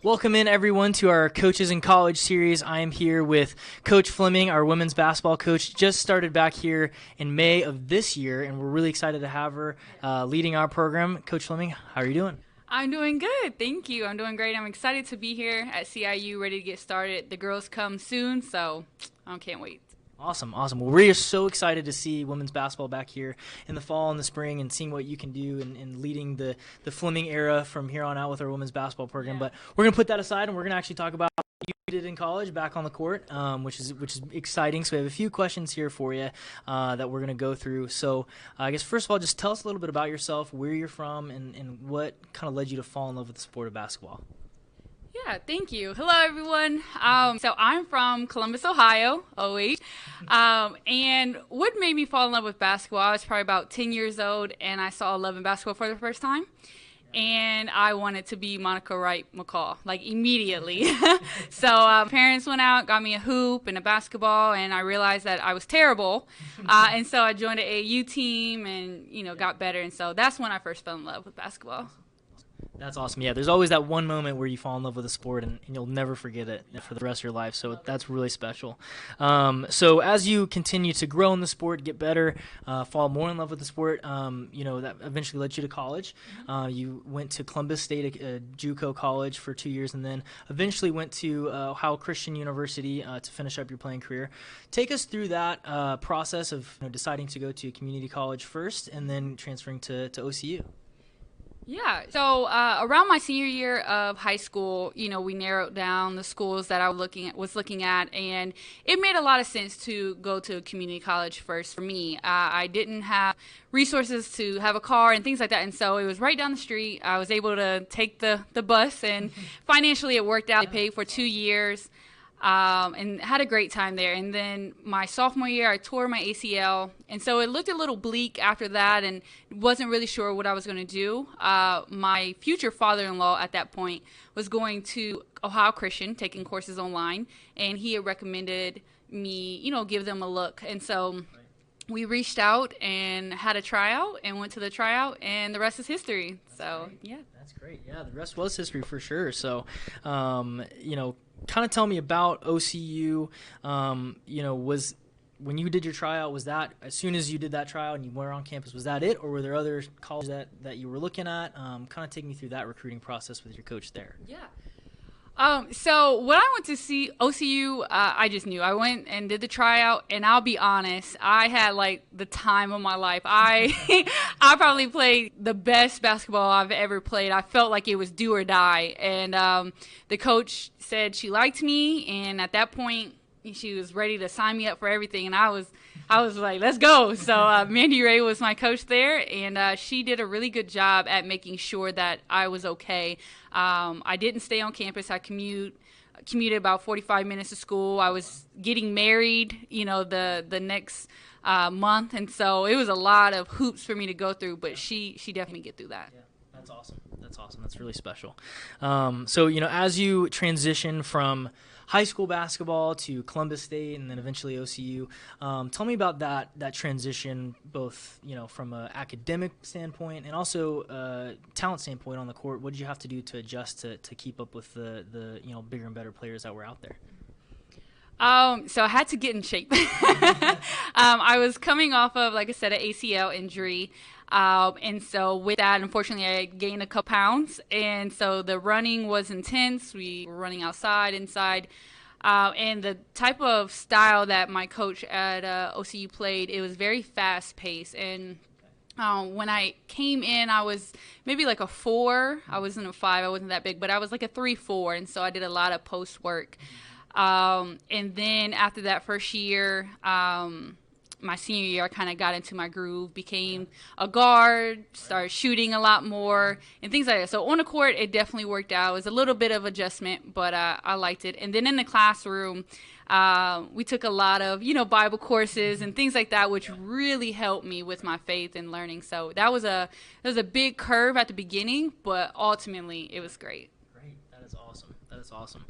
Welcome in, everyone, to our Coaches in College series. I am here with Coach Fleming, our women's basketball coach. Just started back here in May of this year, and we're really excited to have her leading our program. Coach Fleming, how are you doing? I'm doing good. Thank you. I'm doing great. I'm excited to be here at CIU, ready to get started. The girls come soon, so I can't wait. Awesome. Well, we're so excited to see women's basketball back here in the fall and the spring and seeing what you can do and leading the Fleming era from here on out with our women's basketball program. Yeah. But we're going to put that aside, and we're going to actually talk about what you did in college back on the court, which is exciting. So we have a few questions here for you that we're going to go through. So I guess, first of all, just tell us a little bit about yourself, where you're from, and what kind of led you to fall in love with the sport of basketball. Yeah, thank you. Hello, everyone. So I'm from Columbus, Ohio, OH. And what made me fall in love with basketball, I was probably about 10 years old, and I saw Love and Basketball for the first time. And I wanted to be Monica Wright McCall, like immediately. So parents went out, got me a hoop and a basketball, and I realized that I was terrible. And so I joined an AAU team and, got better. And so that's when I first fell in love with basketball. That's awesome. Yeah, there's always that one moment where you fall in love with a sport and you'll never forget it for the rest of your life. So that's really special. So as you continue to grow in the sport, get better, fall more in love with the sport, that eventually led you to college. You went to Columbus State JUCO college for 2 years and then eventually went to Ohio Christian University to finish up your playing career. Take us through that process of deciding to go to community college first and then transferring to OCU. Yeah, so around my senior year of high school, we narrowed down the schools that I was looking at, and it made a lot of sense to go to community college first for me. I didn't have resources to have a car and things like that, and so it was right down the street. I was able to take the bus, and financially it worked out. I paid for 2 years. And had a great time there. And then my sophomore year, I tore my ACL. And so it looked a little bleak after that and wasn't really sure what I was going to do. My future father-in-law at that point was going to Ohio Christian, taking courses online. And he had recommended me, give them a look. And so we reached out and had a tryout and went to the tryout, and the rest is history. So, yeah. That's great. Yeah, the rest was history for sure. So, kind of tell me about OCU. Was when you did your tryout, was that as soon as you did that tryout and you were on campus, was that it, or were there other colleges that you were looking at? Kind of take me through that recruiting process with your coach there. Yeah. So when I went to see OCU, I just knew. I went and did the tryout, and I'll be honest, I had like the time of my life. I probably played the best basketball I've ever played. I felt like it was do or die. And the coach said she liked me, and at that point, she was ready to sign me up for everything, and I was like, let's go. So Mandy Ray was my coach there, and she did a really good job at making sure that I was okay. I didn't stay on campus. I commuted about 45 minutes to school. I was getting married, the next month, and so it was a lot of hoops for me to go through, but she definitely get through that. Yeah, that's awesome. That's really special. So, as you transition from high school basketball to Columbus State and then eventually OCU, tell me about that transition, both from an academic standpoint and also talent standpoint on the court. What did you have to do to adjust to keep up with the bigger and better players that were out there? So I had to get in shape. I was coming off of, like I said, an ACL injury. And so with that, unfortunately, I gained a couple pounds. And so the running was intense. We were running outside, inside. And the type of style that my coach at OCU played, it was very fast-paced. And when I came in, I was maybe like a 4. I wasn't a 5. I wasn't that big. But I was like a 3-4. And so I did a lot of post work. And then after that first year, my senior year, I kind of got into my groove, became a guard, started shooting a lot more, and things like that. So on the court, it definitely worked out. It was a little bit of adjustment, but I liked it. And then in the classroom, we took a lot of, Bible courses and things like that, which really helped me with my faith and learning. So that was a big curve at the beginning, but ultimately it was great. That is awesome.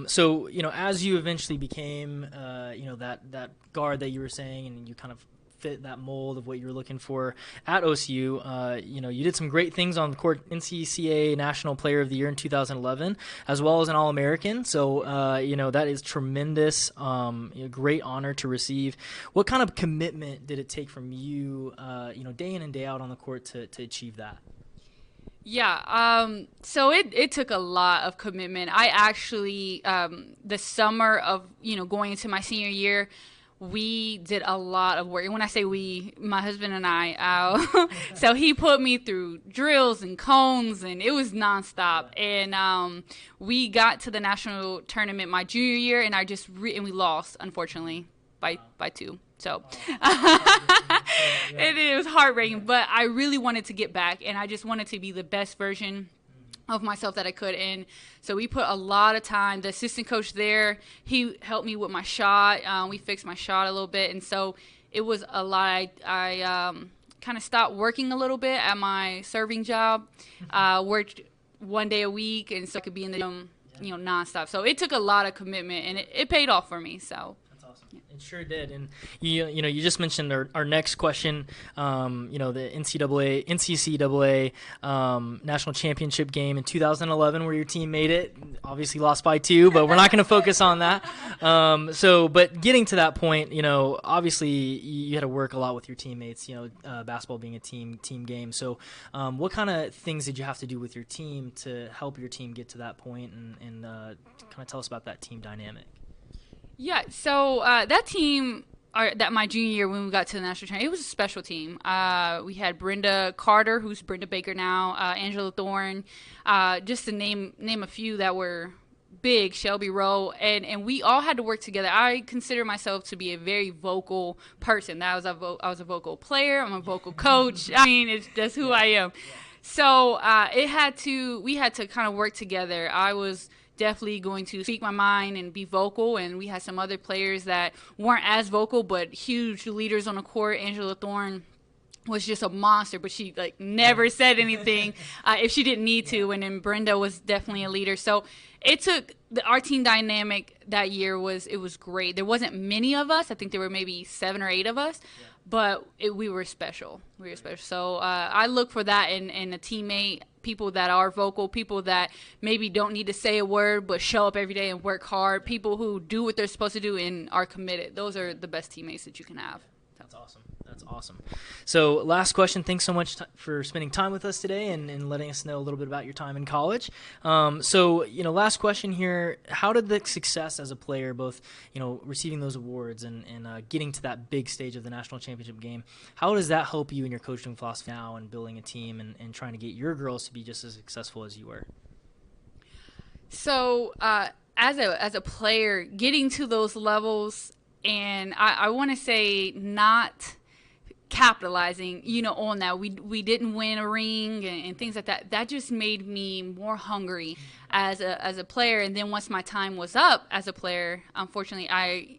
So, as you eventually became, that guard that you were saying, and you kind of fit that mold of what you were looking for at OCU. You did some great things on the court, NCCAA National Player of the Year in 2011, as well as an All-American. So, that is tremendous, great honor to receive. What kind of commitment did it take from you, day in and day out on the court to achieve that? Yeah, so it took a lot of commitment. I actually, the summer of, going into my senior year, we did a lot of work. And when I say we, my husband and I, so he put me through drills and cones, and it was nonstop. And we got to the national tournament my junior year, and and we lost, unfortunately, by 2. So it was heartbreaking, but I really wanted to get back, and I just wanted to be the best version of myself that I could. And so we put a lot of time. The assistant coach there, he helped me with my shot. We fixed my shot a little bit, and so it was a lot. I kind of stopped working a little bit at my serving job, worked 1 day a week, and so I could be in the gym, nonstop. So it took a lot of commitment, and it paid off for me. So. It sure did. And you just mentioned our next question, the NCCAA national championship game in 2011 where your team made it. Obviously lost by 2, but we're not going to focus on that. But getting to that point, obviously you had to work a lot with your teammates, basketball being a team game. So what kind of things did you have to do with your team to help your team get to that point, and kind of tell us about that team dynamic? Yeah, so that team, that my junior year when we got to the national tournament, it was a special team. We had Brenda Carter, who's Brenda Baker now, Angela Thorne, just to name a few that were big, Shelby Rowe, and we all had to work together. I consider myself to be a very vocal person. I was a vocal player. I'm a vocal coach. I mean, it's just who I am. So we had to kind of work together. I was definitely going to speak my mind and be vocal, and we had some other players that weren't as vocal but huge leaders on the court. Angela Thorne was just a monster, but she never said anything if she didn't need to. And then Brenda was definitely a leader. So it took our team dynamic that year was great. There wasn't many of us. I think there were maybe 7 or 8 of us. Yeah. But we were special. So I look for that in a teammate, people that are vocal, people that maybe don't need to say a word but show up every day and work hard, people who do what they're supposed to do and are committed. Those are the best teammates that you can have. That's awesome. So last question. Thanks so much for spending time with us today and letting us know a little bit about your time in college. Last question here. How did the success as a player, both, receiving those awards and getting to that big stage of the national championship game, how does that help you in your coaching philosophy now and building a team and trying to get your girls to be just as successful as you were? So as a player, getting to those levels, and I want to say not capitalizing, on that. We didn't win a ring and things like that. That just made me more hungry as a player. And then once my time was up as a player, unfortunately, I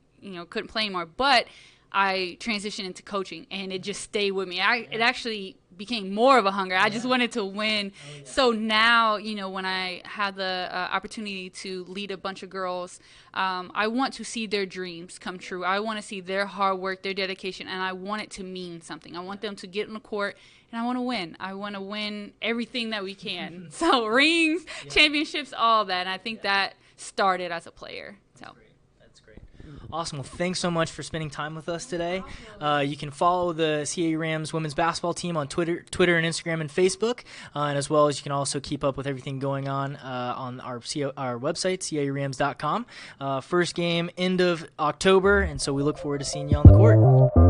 couldn't play anymore. But I transitioned into coaching, and it just stayed with me. It actually became more of a hunger. I just wanted to win. So now, when I have the opportunity to lead a bunch of girls, I want to see their dreams come true. I want to see their hard work, their dedication, and I want it to mean something. I want them to get on the court, and I want to win. I want to win everything that we can. So rings, championships, all that. And I think that started as a player. So. Awesome. Well, thanks so much for spending time with us today. You can follow the CAA Rams women's basketball team on Twitter and Instagram and Facebook, and as well as you can also keep up with everything going on our website, caarams.com. First game end of October, and so we look forward to seeing you on the court.